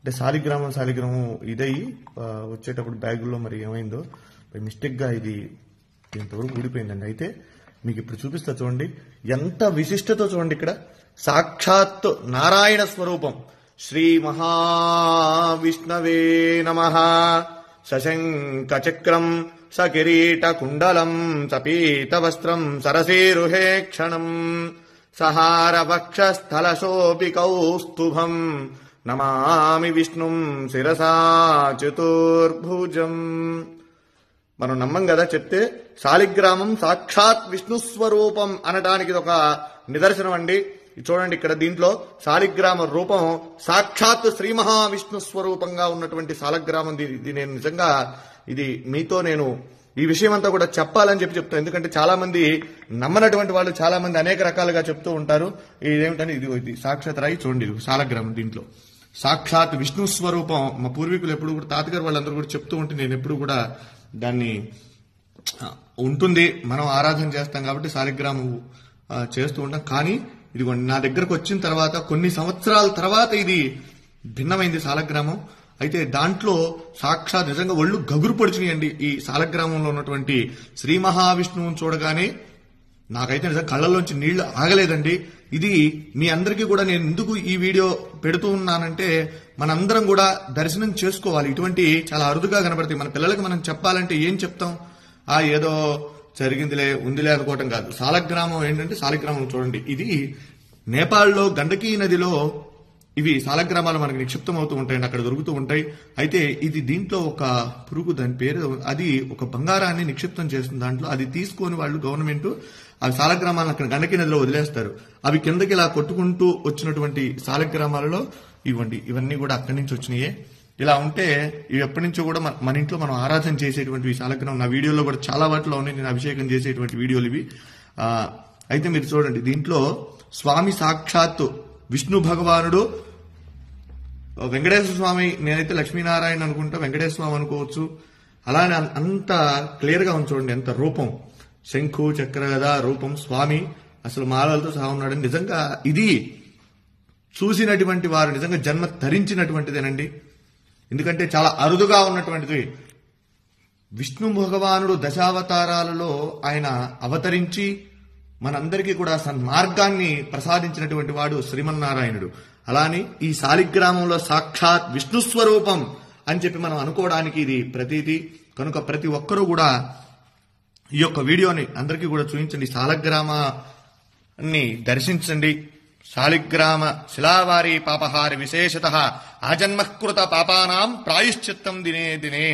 అంటే శాలిగ్రామం ఇదై వచ్చేటప్పుడు బ్యాగుల్లో మరి ఏమైందో మిస్టేక్ గా ఇది ఇంతవరకు ఊడిపోయిందండి. అయితే మీకు ఇప్పుడు చూపిస్తా చూడండి, ఎంత విశిష్టతో చూడండి. ఇక్కడ సాక్షాత్ నారాయణ స్వరూపం. శ్రీ మహావిష్ణవే నమః. సశంఖ చక్రం సకిరీట కుండలం సపీత వస్త్రం సరసేరుహే క్షణం సహార వక్షస్థల శోభి కౌస్తుభం నమామి విష్ణుం శిరసా చతుర్భుజం. మనం నమ్మం కదా చెప్తే. శాలిగ్రామం సాక్షాత్ విష్ణు స్వరూపం అనడానికి ఇది ఒక నిదర్శనం అండి. చూడండి ఇక్కడ దీంట్లో శాలిగ్రామ రూపం సాక్షాత్ శ్రీ మహావిష్ణు స్వరూపంగా ఉన్నటువంటి శాలిగ్రామం. ఇది నేను నిజంగా ఇది మీతో నేను ఈ విషయం అంతా కూడా చెప్పాలని చెప్తాను. ఎందుకంటే చాలా మంది నమ్మనటువంటి వాళ్ళు చాలా మంది అనేక రకాలుగా చెప్తూ ఉంటారు. ఇదేమిటంటే ఇది సాక్షాత్ రాయి చూడండి, ఇది శాలిగ్రామం. దీంట్లో సాక్షాత్ విష్ణు స్వరూపం. మా పూర్వీకులు ఎప్పుడు కూడా తాతగారు వాళ్ళందరూ కూడా చెప్తూ ఉంటే నేను ఎప్పుడు కూడా దాన్ని ఉంటుంది, మనం ఆరాధన చేస్తాం కాబట్టి శాలిగ్రామం చేస్తూ ఉంటాం. కానీ ఇది నా దగ్గరకు వచ్చిన తర్వాత కొన్ని సంవత్సరాల తర్వాత ఇది భిన్నమైంది శాలిగ్రామం. అయితే దాంట్లో సాక్షాత్ నిజంగా ఒళ్ళు గగురు పొడిచినాయండి. ఈ శాలిగ్రామంలో ఉన్నటువంటి శ్రీ మహావిష్ణువుని చూడగానే నాకైతే నిజంగా కళ్ళల్లోంచి నీళ్లు ఆగలేదండి. ఇది మీ అందరికీ కూడా నేను ఎందుకు ఈ వీడియో పెడుతూ ఉన్నానంటే మనందరం కూడా దర్శనం చేసుకోవాలి. ఇటువంటి చాలా అరుదుగా కనబడతాయి. మన పిల్లలకి మనం చెప్పాలంటే ఏం చెప్తాం? ఏదో జరిగిందిలే ఉందిలే అనుకోవటం కాదు. శాలిగ్రామం ఏంటంటే శాలిగ్రామం చూడండి, ఇది నేపాల్లో గండకీ నదిలో ఇవి శాలిగ్రామాలు మనకి నిక్షిప్తం అవుతూ ఉంటాయండి, అక్కడ దొరుకుతూ ఉంటాయి. అయితే ఇది దీంట్లో ఒక పురుగు, దాని పేరు, అది ఒక బంగారాన్ని నిక్షిప్తం చేస్తుంది. దాంట్లో అది తీసుకొని వాళ్ళు గవర్నమెంట్ ఆ శాలిగ్రామాలను అక్కడ గండకీ నదిలో వదిలేస్తారు. అవి కిందకి ఇలా కొట్టుకుంటూ వచ్చినటువంటి శాలిగ్రామాలలో ఇవన్నీ కూడా అక్కడి నుంచి వచ్చినాయే. ఇలా ఉంటే ఇవి ఎప్పటి నుంచో కూడా మన ఇంట్లో మనం ఆరాధన చేసేటువంటి శాలిగ్రామం. నా వీడియోలో కూడా చాలా వాటిలో ఉన్నాయి, నేను అభిషేకం చేసేటువంటి వీడియోలు ఇవి. అయితే మీరు చూడండి, దీంట్లో స్వామి సాక్షాత్తు విష్ణు భగవానుడు, వెంకటేశ్వర స్వామి, నేనైతే లక్ష్మీనారాయణ అనుకుంటా, వెంకటేశ్వర స్వామి అనుకోవచ్చు. అలానే అంత క్లియర్ గా ఉంది చూడండి, ఎంత రూపం, శంఖు చక్ర గదా రూపం, స్వామి అసలు మాలలతో సహా ఉన్నాడని. నిజంగా ఇది చూసినటువంటి వారు నిజంగా జన్మ ధరించినటువంటిదేనండి. ఎందుకంటే చాలా అరుదుగా ఉన్నటువంటిది. విష్ణు భగవానుడు దశావతారాలలో ఆయన అవతరించి మనందరికీ కూడా సన్మార్గాన్ని ప్రసాదించినటువంటి వాడు శ్రీమన్నారాయణుడు. అలానే ఈ శాలిగ్రామంలో సాక్షాత్ విష్ణు స్వరూపం అని చెప్పి మనం అనుకోవడానికి ఇది ప్రతీతి. కనుక ప్రతి ఒక్కరూ కూడా ఈ యొక్క వీడియోని అందరికీ కూడా చూపించండి, శాలిగ్రామాన్ని దర్శించండి. శాలిగ్రామ శిలావారి పాపహారి విశేషతః ఆజన్మకృత పాపానాం ప్రాయశ్చిత్తం దినే దినే.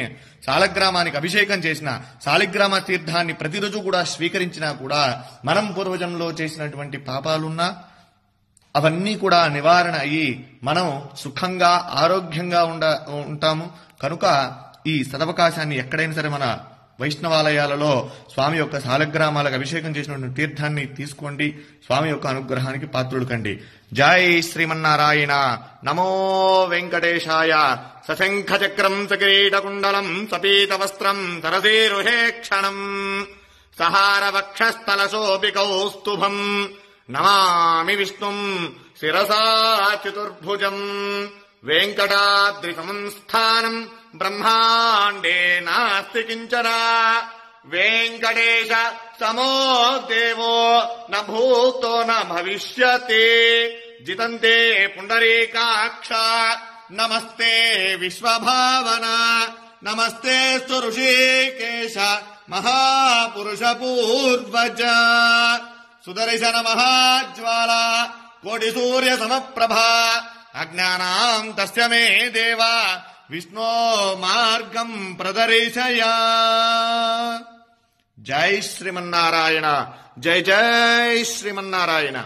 శాలిగ్రామానికి అభిషేకం చేసిన, శాలిగ్రామ తీర్థాన్ని ప్రతిరోజు కూడా స్వీకరించినా కూడా మనం పూర్వజంలో చేసినటువంటి పాపాలున్నా అవన్నీ కూడా నివారణ అయ్యి మనం సుఖంగా ఆరోగ్యంగా ఉంటాము. కనుక ఈ సదవకాశాన్ని ఎక్కడైనా సరే మన వైష్ణవాలయాలలో స్వామి యొక్క శాలిగ్రామాలకు అభిషేకం చేసినటువంటి తీర్థాన్ని తీసుకోండి. స్వామి యొక్క అనుగ్రహానికి పాత్రులు కండి. జై శ్రీమన్నారాయణ. నమో వెంకటేశాయ. సశంఖ చక్రం సకిరీటకుండలం సపీత వస్త్రం సరసేరుహే క్షణం సహార వక్షస్థల శోభి కౌస్తుభం నమామి విష్ణుం శిరసా చతుర్భుజం. వెంకటాద్రి సంస్థానం బ్రహ్మాండే నాస్తి కించన. వెంకటేశ సమో దేవో న భూతో న భవిష్యతి. జితంతే పుండరీకాక్ష నమస్తే విశ్వభావన. నమస్తే ఋషికేశ మహాపురుష పూర్వజ. సుదర్శన మహాజ్వాల కోటి సూర్య సమప్రభా. అజ్ఞానాం తస్య మే దేవా విష్ణో మార్గం ప్రదర్శయ. జై శ్రీమన్నారాయణ. జై జై శ్రీమన్నారాయణ.